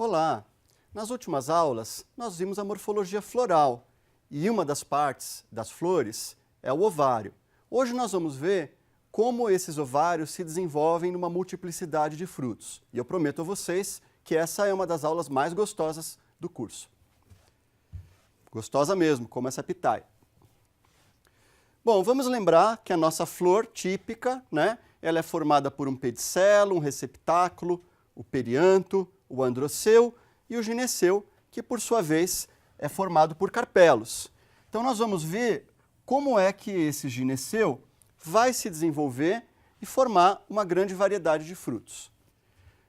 Olá! Nas últimas aulas, nós vimos a morfologia floral e uma das partes das flores é o ovário. Hoje nós vamos ver como esses ovários se desenvolvem numa multiplicidade de frutos. E eu prometo a vocês que essa é uma das aulas mais gostosas do curso. Gostosa mesmo, como essa pitaia. Bom, vamos lembrar que a nossa flor típica, ela é formada por um pedicelo, um receptáculo, o perianto, o androceu e o gineceu, que por sua vez é formado por carpelos. Então nós vamos ver como é que esse gineceu vai se desenvolver e formar uma grande variedade de frutos.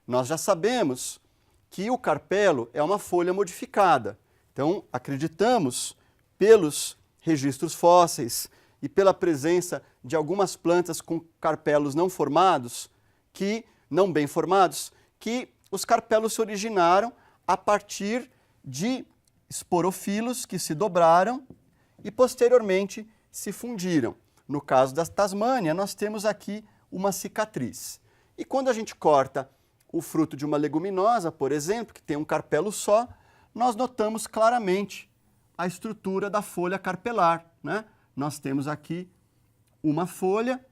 Nós já sabemos que o carpelo é uma folha modificada. Então acreditamos, pelos registros fósseis e pela presença de algumas plantas com carpelos não formados, não bem formados, que os carpelos se originaram a partir de esporofilos que se dobraram e posteriormente se fundiram. No caso da Tasmânia, nós temos aqui uma cicatriz. E quando a gente corta o fruto de uma leguminosa, por exemplo, que tem um carpelo só, nós notamos claramente a estrutura da folha carpelar, Nós temos aqui uma folha,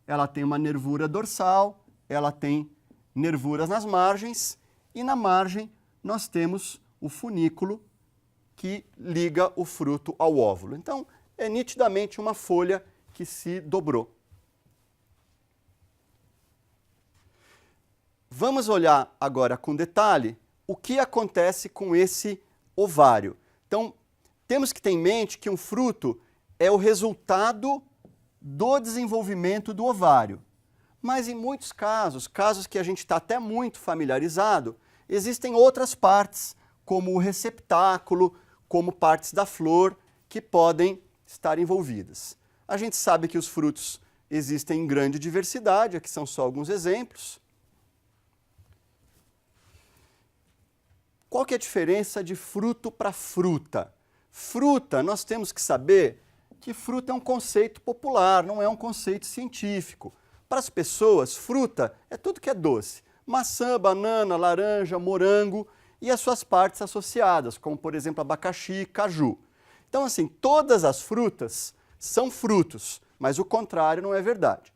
ela tem uma nervura dorsal, ela tem nervuras nas margens e na margem nós temos o funículo que liga o fruto ao óvulo. Então, é nitidamente uma folha que se dobrou. Vamos olhar agora com detalhe o que acontece com esse ovário. Então, temos que ter em mente que um fruto é o resultado do desenvolvimento do ovário. Mas em muitos casos que a gente está até muito familiarizado, existem outras partes, como o receptáculo, como partes da flor, que podem estar envolvidas. A gente sabe que os frutos existem em grande diversidade, aqui são só alguns exemplos. Qual que é a diferença de fruto para fruta? Fruta, nós temos que saber que fruta é um conceito popular, não é um conceito científico. Para as pessoas, fruta é tudo que é doce. Maçã, banana, laranja, morango e as suas partes associadas, como por exemplo abacaxi e caju. Então assim, todas as frutas são frutos, mas o contrário não é verdade.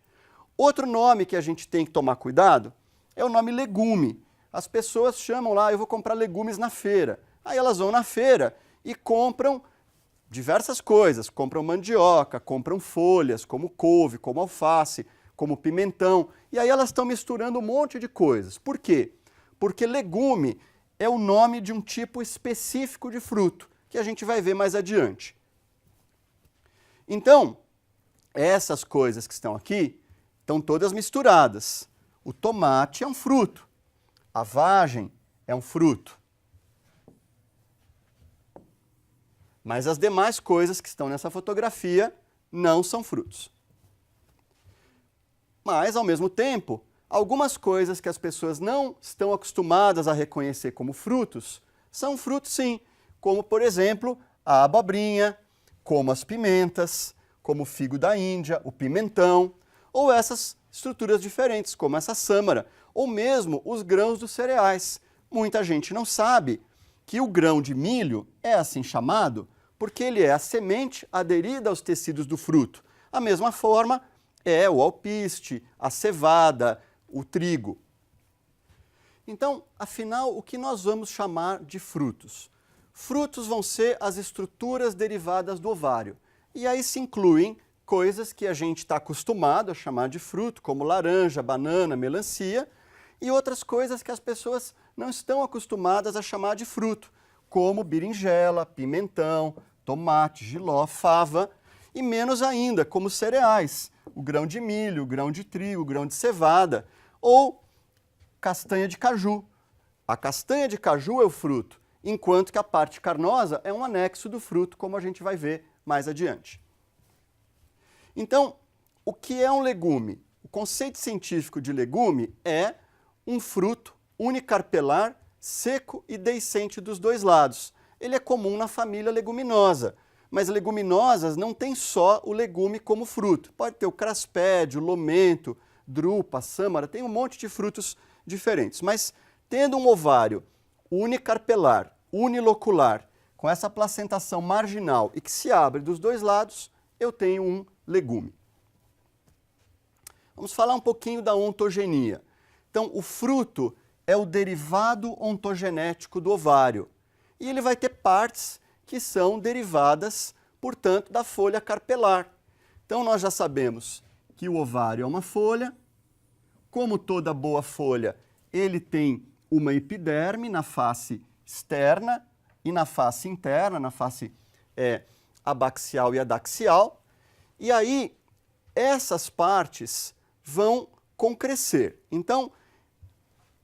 Outro nome que a gente tem que tomar cuidado é o nome legume. As pessoas chamam lá, eu vou comprar legumes na feira. Aí elas vão na feira e compram diversas coisas, compram mandioca, compram folhas, como couve, como alface, como pimentão, e aí elas estão misturando um monte de coisas. Por quê? Porque legume é o nome de um tipo específico de fruto, que a gente vai ver mais adiante. Então, essas coisas que estão aqui estão todas misturadas. O tomate é um fruto, a vagem é um fruto. Mas as demais coisas que estão nessa fotografia não são frutos. Mas, ao mesmo tempo, algumas coisas que as pessoas não estão acostumadas a reconhecer como frutos, são frutos sim, como, por exemplo, a abobrinha, como as pimentas, como o figo da Índia, o pimentão, ou essas estruturas diferentes, como essa sâmara, ou mesmo os grãos dos cereais. Muita gente não sabe que o grão de milho é assim chamado porque ele é a semente aderida aos tecidos do fruto. A mesma forma é o alpiste, a cevada, o trigo. Então, afinal, o que nós vamos chamar de frutos? Frutos vão ser as estruturas derivadas do ovário. E aí se incluem coisas que a gente está acostumado a chamar de fruto, como laranja, banana, melancia, e outras coisas que as pessoas não estão acostumadas a chamar de fruto, como berinjela, pimentão, tomate, jiló, fava, e menos ainda, como cereais, o grão de milho, o grão de trigo, o grão de cevada, ou castanha de caju. A castanha de caju é o fruto, enquanto que a parte carnosa é um anexo do fruto, como a gente vai ver mais adiante. Então, o que é um legume? O conceito científico de legume é um fruto unicarpelar, seco e deiscente dos dois lados. Ele é comum na família leguminosa, mas leguminosas não tem só o legume como fruto. Pode ter o craspédio, lomento, drupa, sâmara, tem um monte de frutos diferentes. Mas tendo um ovário unicarpelar, unilocular, com essa placentação marginal e que se abre dos dois lados, eu tenho um legume. Vamos falar um pouquinho da ontogenia. Então, o fruto é o derivado ontogenético do ovário e ele vai ter partes que são derivadas, portanto, da folha carpelar. Então, nós já sabemos que o ovário é uma folha. Como toda boa folha, ele tem uma epiderme na face externa e na face interna, na face abaxial e adaxial. E aí, essas partes vão concrescer. Então,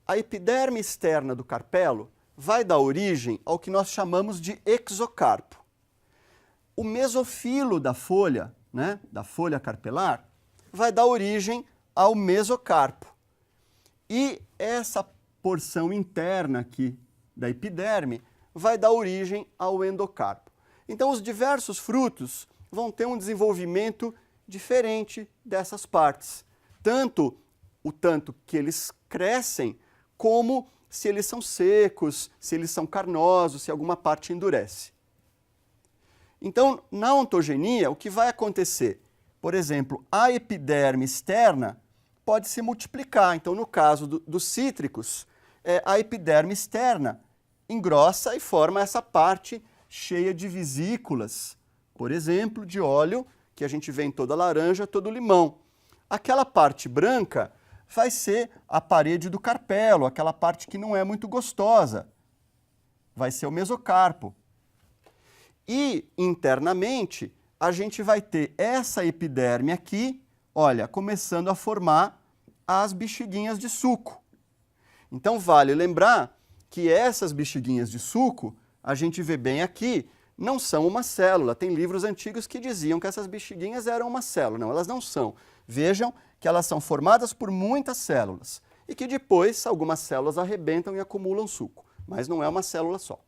a epiderme externa do carpelo vai dar origem ao que nós chamamos de exocarpo. O mesofilo da folha, né, da folha carpelar, vai dar origem ao mesocarpo. E essa porção interna aqui da epiderme vai dar origem ao endocarpo. Então, os diversos frutos vão ter um desenvolvimento diferente dessas partes. Tanto que eles crescem, como se eles são secos, se eles são carnosos, se alguma parte endurece. Então, na ontogenia, o que vai acontecer? Por exemplo, a epiderme externa pode se multiplicar. Então, no caso dos cítricos, a epiderme externa engrossa e forma essa parte cheia de vesículas, por exemplo, de óleo, que a gente vê em toda laranja, todo limão. Aquela parte branca vai ser a parede do carpelo, aquela parte que não é muito gostosa. Vai ser o mesocarpo. E, internamente, a gente vai ter essa epiderme aqui, olha, começando a formar as bexiguinhas de suco. Então, vale lembrar que essas bexiguinhas de suco, a gente vê bem aqui, não são uma célula. Tem livros antigos que diziam que essas bexiguinhas eram uma célula. Não, elas não são. Vejam que elas são formadas por muitas células e que depois algumas células arrebentam e acumulam suco, mas não é uma célula só.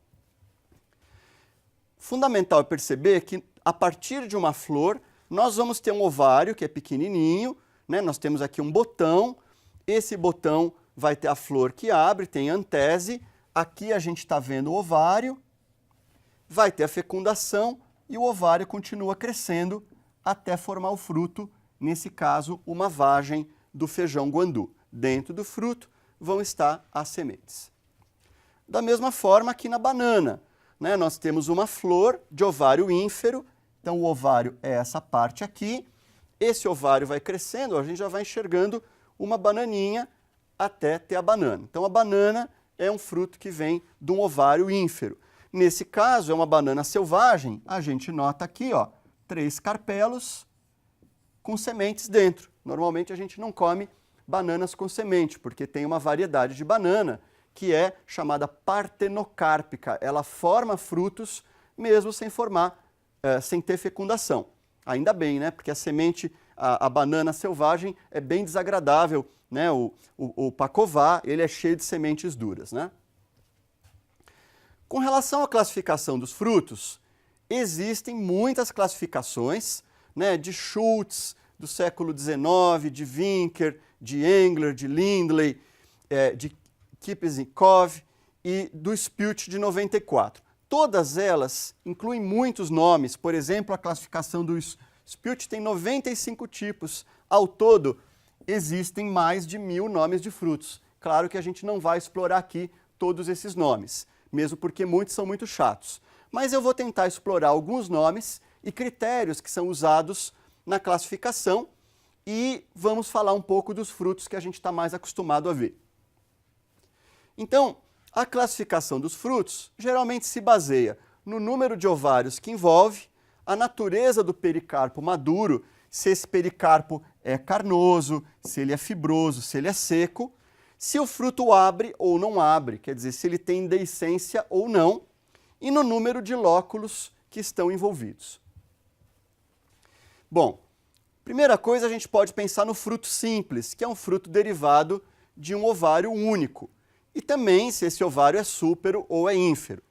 Fundamental é perceber que a partir de uma flor nós vamos ter um ovário que é pequenininho, né? Nós temos aqui um botão, esse botão vai ter a flor que abre, tem antese, aqui a gente está vendo o ovário, vai ter a fecundação e o ovário continua crescendo até formar o fruto, nesse caso, uma vagem do feijão guandu. Dentro do fruto vão estar as sementes. Da mesma forma aqui na banana, né? Nós temos uma flor de ovário ínfero, então o ovário é essa parte aqui, esse ovário vai crescendo, a gente já vai enxergando uma bananinha até ter a banana. Então a banana é um fruto que vem de um ovário ínfero. Nesse caso é uma banana selvagem, a gente nota aqui, ó, 3 carpelos com sementes dentro. Normalmente a gente não come bananas com semente, porque tem uma variedade de banana que é chamada partenocárpica. Ela forma frutos mesmo sem formar, sem ter fecundação. Ainda bem, né? Porque a semente, a banana selvagem é bem desagradável, né? O pacová, ele é cheio de sementes duras, né? Com relação à classificação dos frutos, existem muitas classificações, né? De Schultz, do século XIX, de Winker, de Engler, de Lindley, de Kipzikov e do Spült de 94. Todas elas incluem muitos nomes, por exemplo, a classificação do Spült tem 95 tipos. Ao todo, existem mais de 1000 nomes de frutos. Claro que a gente não vai explorar aqui todos esses nomes, mesmo porque muitos são muito chatos. Mas eu vou tentar explorar alguns nomes e critérios que são usados na classificação e vamos falar um pouco dos frutos que a gente está mais acostumado a ver. Então, a classificação dos frutos geralmente se baseia no número de ovários que envolve, a natureza do pericarpo maduro, se esse pericarpo é carnoso, se ele é fibroso, se ele é seco, se o fruto abre ou não abre, quer dizer, se ele tem deiscência ou não, e no número de lóculos que estão envolvidos. Bom, primeira coisa a gente pode pensar no fruto simples, que é um fruto derivado de um ovário único. E também se esse ovário é súpero ou é ínfero.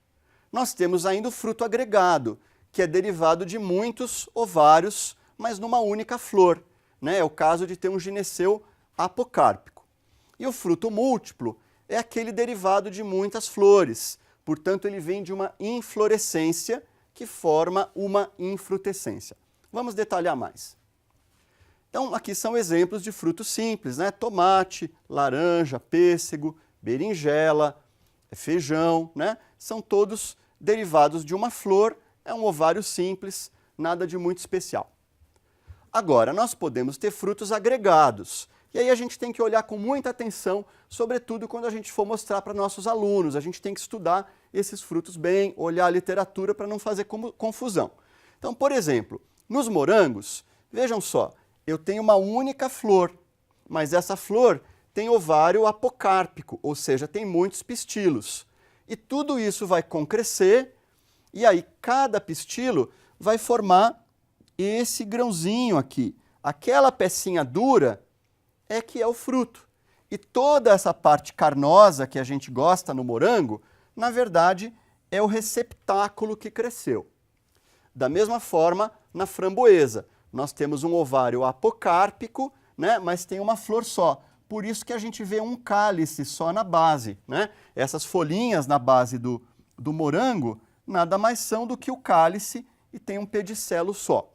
Nós temos ainda o fruto agregado, que é derivado de muitos ovários, mas numa única flor, né? É o caso de ter um gineceu apocárpico. E o fruto múltiplo é aquele derivado de muitas flores. Portanto, ele vem de uma inflorescência que forma uma infrutescência. Vamos detalhar mais. Então, aqui são exemplos de frutos simples, né? Tomate, laranja, pêssego, berinjela, feijão, né? São todos derivados de uma flor, é um ovário simples, nada de muito especial. Agora, nós podemos ter frutos agregados. E aí a gente tem que olhar com muita atenção, sobretudo quando a gente for mostrar para nossos alunos. A gente tem que estudar esses frutos bem, olhar a literatura para não fazer confusão. Então, por exemplo, nos morangos, vejam só, eu tenho uma única flor, mas essa flor tem ovário apocárpico, ou seja, tem muitos pistilos. E tudo isso vai concrescer, e aí cada pistilo vai formar esse grãozinho aqui. Aquela pecinha dura é que é o fruto. E toda essa parte carnosa que a gente gosta no morango, na verdade, é o receptáculo que cresceu. Da mesma forma, na framboesa, nós temos um ovário apocárpico, né, mas tem uma flor só. Por isso que a gente vê um cálice só na base, né? Essas folhinhas na base do morango nada mais são do que o cálice e tem um pedicelo só.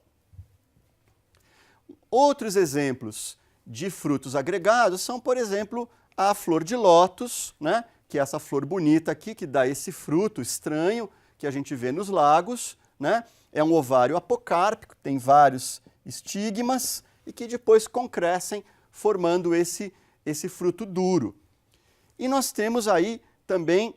Outros exemplos de frutos agregados são, por exemplo, a flor de lótus, né? Que é essa flor bonita aqui, que dá esse fruto estranho que a gente vê nos lagos, né? É um ovário apocárpico, tem vários estigmas e que depois concrescem formando esse fruto duro. E nós temos aí também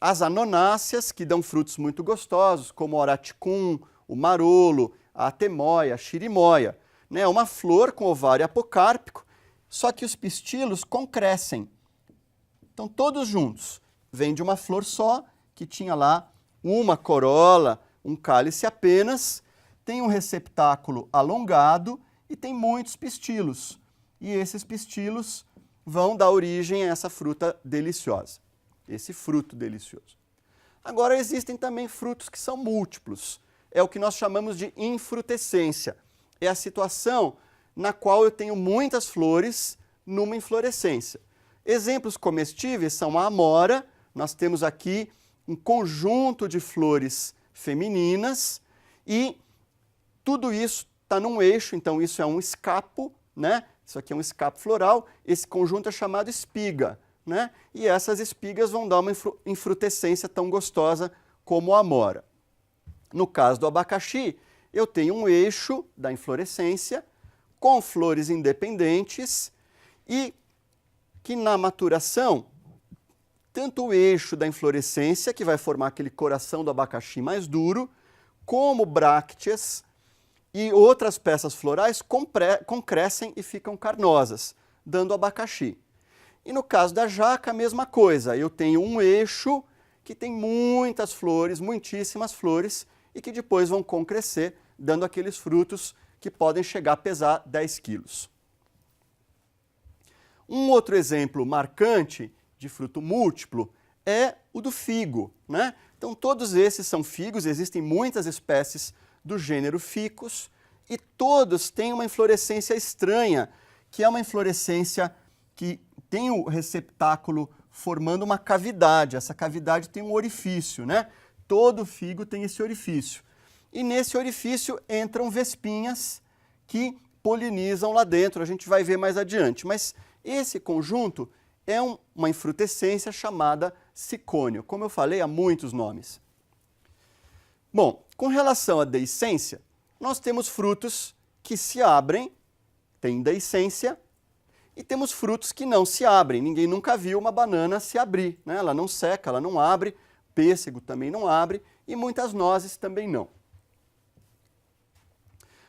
as anonáceas, que dão frutos muito gostosos, como o oraticum, o marolo, a atemóia, a xirimóia. É uma flor com ovário apocárpico, só que os pistilos concrescem. Então, todos juntos. Vem de uma flor só, que tinha lá uma corola, um cálice apenas, tem um receptáculo alongado e tem muitos pistilos. E esses pistilos vão dar origem a essa fruta deliciosa, esse fruto delicioso. Agora, existem também frutos que são múltiplos. É o que nós chamamos de infrutescência. É a situação na qual eu tenho muitas flores numa inflorescência. Exemplos comestíveis são a amora, nós temos aqui um conjunto de flores femininas e tudo isso está num eixo, então isso é um escapo, né? Isso aqui é um escapo floral, esse conjunto é chamado espiga, né? E essas espigas vão dar uma infrutescência tão gostosa como a amora. No caso do abacaxi, eu tenho um eixo da inflorescência com flores independentes e que na maturação, tanto o eixo da inflorescência, que vai formar aquele coração do abacaxi mais duro, como brácteas e outras peças florais concrescem e ficam carnosas, dando abacaxi. E no caso da jaca, a mesma coisa. Eu tenho um eixo que tem muitas flores, muitíssimas flores, e que depois vão concrescer, dando aqueles frutos que podem chegar a pesar 10 quilos. Um outro exemplo marcante de fruto múltiplo é o do figo, né? Então, todos esses são figos, existem muitas espécies do gênero Ficus, e todos têm uma inflorescência estranha, que é uma inflorescência que tem o receptáculo formando uma cavidade. Essa cavidade tem um orifício, né? Todo figo tem esse orifício. E nesse orifício entram vespinhas que polinizam lá dentro, a gente vai ver mais adiante. Mas esse conjunto é uma infrutescência chamada sicônio. Como eu falei, há muitos nomes. Bom, com relação à deiscência, nós temos frutos que se abrem, tem deiscência, e temos frutos que não se abrem. Ninguém nunca viu uma banana se abrir, né? Ela não seca, ela não abre, pêssego também não abre, e muitas nozes também não.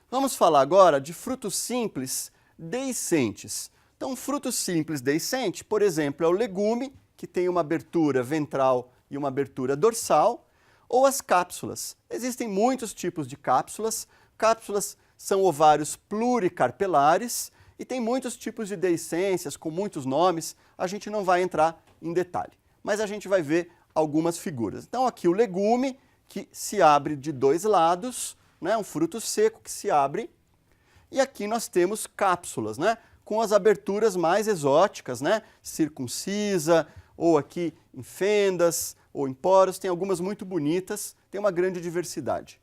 Vamos falar agora de frutos simples deiscentes. Então, fruto simples deiscente, por exemplo, é o legume, que tem uma abertura ventral e uma abertura dorsal, ou as cápsulas. Existem muitos tipos de cápsulas. Cápsulas são ovários pluricarpelares e tem muitos tipos de deiscências com muitos nomes. A gente não vai entrar em detalhe, mas a gente vai ver algumas figuras. Então, aqui o legume, que se abre de dois lados, né? Um fruto seco que se abre. E aqui nós temos cápsulas, né? com as aberturas mais exóticas, né? Circuncisa, ou aqui em fendas, ou em poros, tem algumas muito bonitas, tem uma grande diversidade.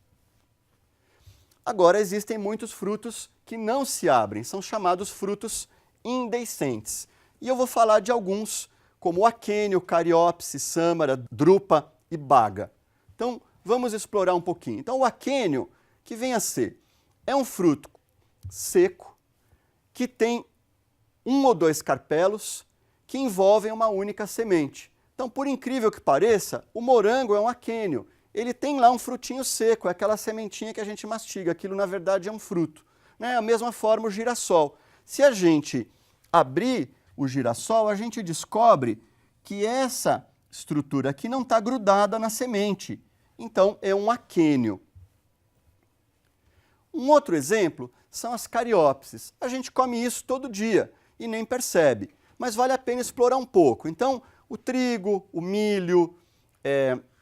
Agora, existem muitos frutos que não se abrem, são chamados frutos indeiscentes. E eu vou falar de alguns, como o aquênio, cariopse, sâmara, drupa e baga. Então, vamos explorar um pouquinho. Então, o aquênio, que vem a ser, é um fruto seco, que tem 1 ou 2 carpelos, que envolvem uma única semente. Então, por incrível que pareça, o morango é um aquênio. Ele tem lá um frutinho seco, é aquela sementinha que a gente mastiga. Aquilo, na verdade, é um fruto. Né? A mesma forma o girassol. Se a gente abrir o girassol, a gente descobre que essa estrutura aqui não está grudada na semente. Então, é um aquênio. Um outro exemplo são as cariopses. A gente come isso todo dia e nem percebe, mas vale a pena explorar um pouco. Então, o trigo, o milho,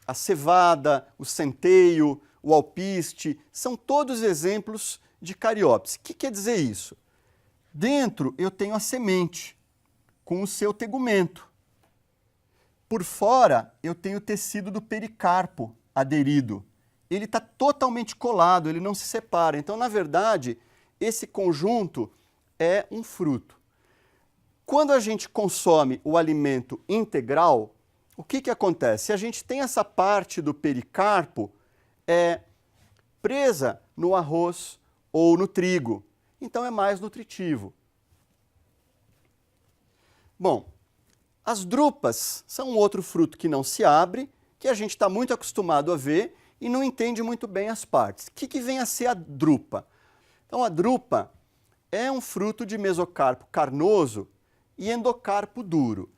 a cevada, o centeio, o alpiste, são todos exemplos de cariopse. O que quer dizer isso? Dentro eu tenho a semente com o seu tegumento. Por fora eu tenho o tecido do pericarpo aderido. Ele está totalmente colado, ele não se separa. Então, na verdade, esse conjunto é um fruto. Quando a gente consome o alimento integral, o que acontece? A gente tem essa parte do pericarpo presa no arroz ou no trigo. Então é mais nutritivo. Bom, as drupas são um outro fruto que não se abre, que a gente está muito acostumado a ver e não entende muito bem as partes. O que vem a ser a drupa? Então a drupa é um fruto de mesocarpo carnoso e endocarpo duro.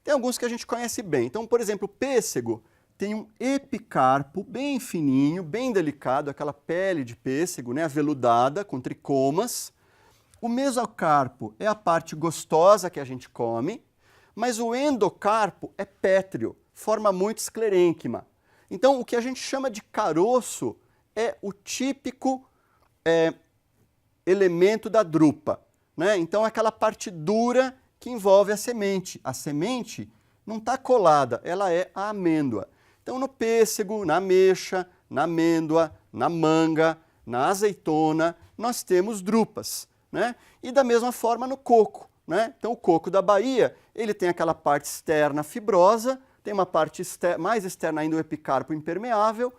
Tem alguns que a gente conhece bem. Então, por exemplo, o pêssego tem um epicarpo bem fininho, bem delicado, aquela pele de pêssego, né, aveludada, com tricomas. O mesocarpo é a parte gostosa que a gente come, mas o endocarpo é pétreo, forma muito esclerênquima. Então, o que a gente chama de caroço é o típico elemento da drupa, né? Então, aquela parte dura que envolve a semente. A semente não está colada, ela é a amêndoa. Então, no pêssego, na ameixa, na amêndoa, na manga, na azeitona, nós temos drupas, né? E da mesma forma no coco, né? Então, o coco da Bahia, ele tem aquela parte externa fibrosa, tem uma parte mais externa ainda, o epicarpo impermeável,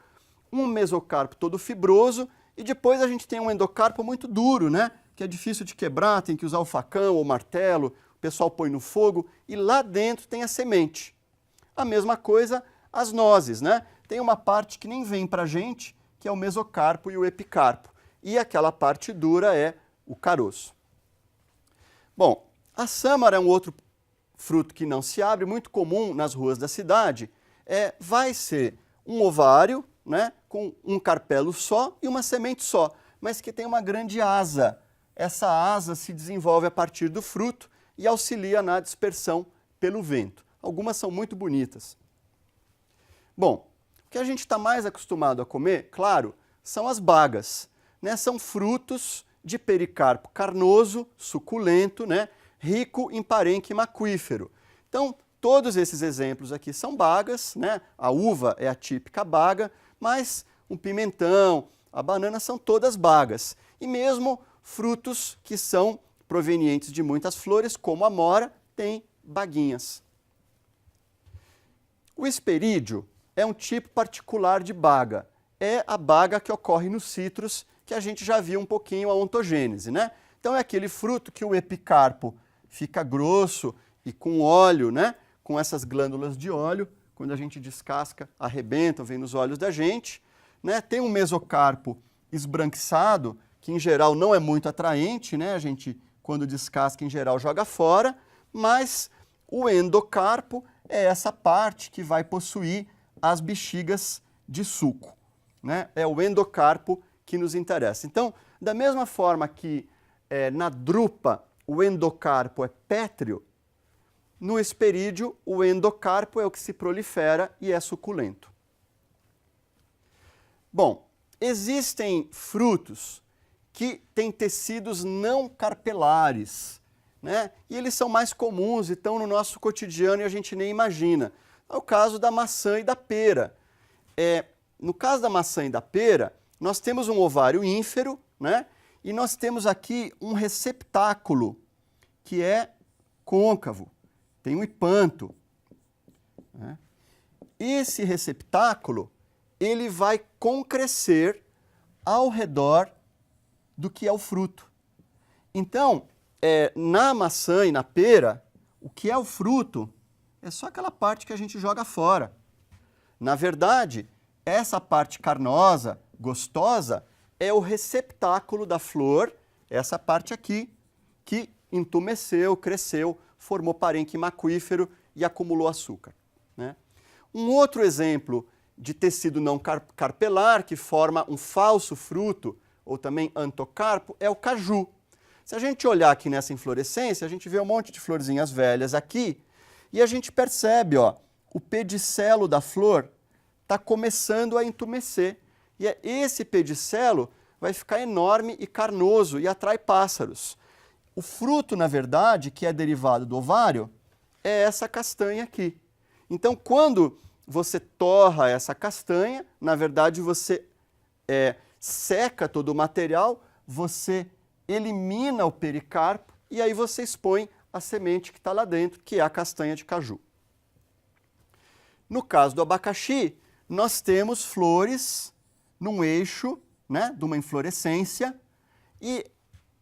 um mesocarpo todo fibroso, e depois a gente tem um endocarpo muito duro, né? Que é difícil de quebrar, tem que usar o facão ou martelo, o pessoal põe no fogo, e lá dentro tem a semente. A mesma coisa as nozes, né? Tem uma parte que nem vem para a gente, que é o mesocarpo e o epicarpo. E aquela parte dura é o caroço. Bom, a sâmara é um outro fruto que não se abre, muito comum nas ruas da cidade. Vai ser um ovário, né, com um carpelo só e uma semente só, mas que tem uma grande asa. Essa asa se desenvolve a partir do fruto e auxilia na dispersão pelo vento. Algumas são muito bonitas. Bom, o que a gente está mais acostumado a comer, claro, são as bagas, né? São frutos de pericarpo carnoso, suculento, né? Rico em parênquima aquífero. Então, todos esses exemplos aqui são bagas, né? A uva é a típica baga, mas um pimentão, a banana são todas bagas. E mesmo frutos que são provenientes de muitas flores, como a mora, tem baguinhas. O esperídeo é um tipo particular de baga. É a baga que ocorre nos citros, que a gente já viu um pouquinho a ontogênese, né? Então é aquele fruto que o epicarpo fica grosso e com óleo, né? Com essas glândulas de óleo, quando a gente descasca, arrebentam, vem nos olhos da gente, né? Tem um mesocarpo esbranquiçado, que em geral não é muito atraente, né? A gente, quando descasca, em geral joga fora, mas o endocarpo é essa parte que vai possuir as bexigas de suco, né? É o endocarpo que nos interessa. Então, da mesma forma que na drupa o endocarpo é pétreo, no esperídeo o endocarpo é o que se prolifera e é suculento. Bom, existem frutos que têm tecidos não carpelares. né? E eles são mais comuns e estão no nosso cotidiano e a gente nem imagina. É o caso da maçã e da pera. No caso da maçã e da pera, nós temos um ovário ínfero, né? E nós temos aqui um receptáculo que é côncavo, tem um hipanto, né? Esse receptáculo, ele vai concrescer ao redor do que é o fruto. Então, na maçã e na pera, o que é o fruto é só aquela parte que a gente joga fora. Na verdade, essa parte carnosa, gostosa, é o receptáculo da flor, essa parte aqui, que entumeceu, cresceu, formou parênquima aquífero e acumulou açúcar, né? Um outro exemplo de tecido não carpelar, que forma um falso fruto, ou também antocarpo, é o caju. Se a gente olhar aqui nessa inflorescência, a gente vê um monte de florzinhas velhas aqui, e a gente percebe, ó, o pedicelo da flor está começando a entumecer. E esse pedicelo vai ficar enorme e carnoso e atrai pássaros. O fruto, na verdade, que é derivado do ovário, é essa castanha aqui. Então, quando você torra essa castanha, na verdade você seca todo o material, você elimina o pericarpo e aí você expõe a semente que está lá dentro, que é a castanha de caju. No caso do abacaxi, nós temos flores num eixo, né, de uma inflorescência, e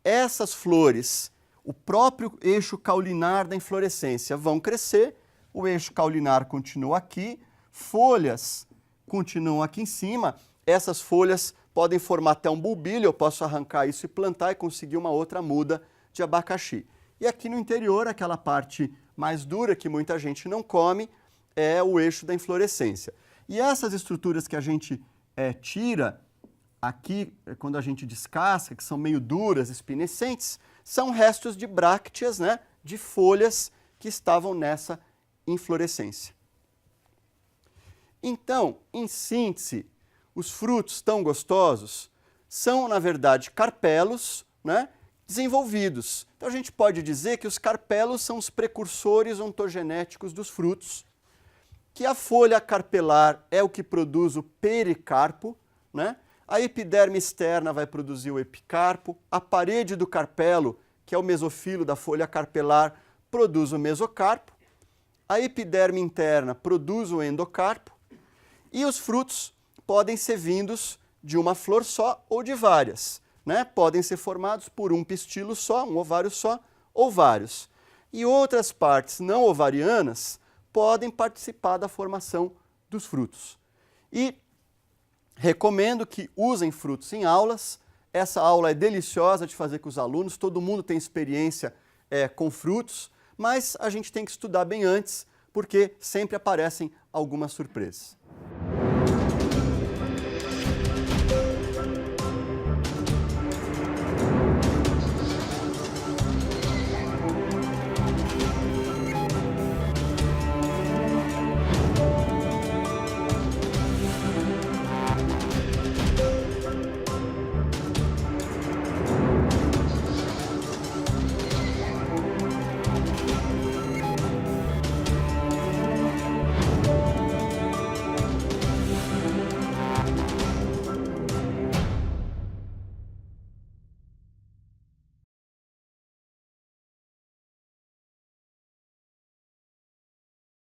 essas flores, o próprio eixo caulinar da inflorescência vão crescer, o eixo caulinar continua aqui, folhas continuam aqui em cima, essas folhas podem formar até um bulbilho, eu posso arrancar isso e plantar e conseguir uma outra muda de abacaxi. E aqui no interior, aquela parte mais dura que muita gente não come, é o eixo da inflorescência. E essas estruturas que a gente tira aqui, quando a gente descasca, que são meio duras, espinescentes, são restos de brácteas, né, de folhas que estavam nessa inflorescência. Então, em síntese, os frutos tão gostosos são, na verdade, carpelos, né, desenvolvidos. Então, a gente pode dizer que os carpelos são os precursores ontogenéticos dos frutos, que a folha carpelar é o que produz o pericarpo, né? A epiderme externa vai produzir o epicarpo, a parede do carpelo, que é o mesofilo da folha carpelar, produz o mesocarpo, a epiderme interna produz o endocarpo, e os frutos podem ser vindos de uma flor só ou de várias, né? Podem ser formados por um pistilo só, um ovário só, ou vários. E outras partes não ovarianas podem participar da formação dos frutos. E recomendo que usem frutos em aulas. Essa aula é deliciosa de fazer com os alunos, todo mundo tem experiência com frutos, mas a gente tem que estudar bem antes, porque sempre aparecem algumas surpresas.